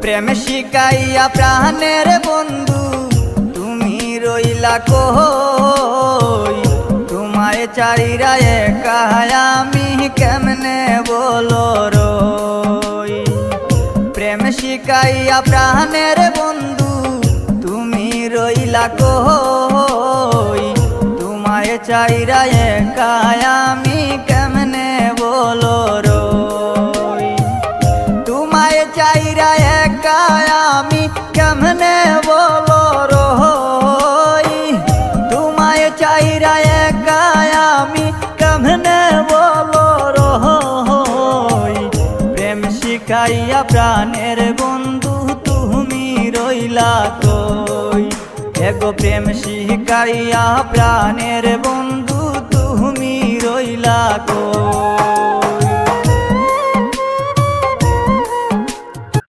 প্রেম শিখাইয়া প্রাণের বন্ধু তুমি রইলা কই, তোমায় চাইরা একা আমি কেমনে বলো রই। প্রেম শিখাইয়া প্রাণের বন্ধু তুমি রইলা কই, তোমায় চাইরা একা আমি কেমনে বলো রই। তোমায় চাইরা একা আমি কেমনে বলো রই, তোমায় চাইরা একা আমি কেমনে বলো রই। প্রেম শিখাইয়া প্রাণের বন্ধু তুমি রইলা কই, এগো প্রেম শিখাইয়া প্রাণের বন্ধু তুমি রইলা কই।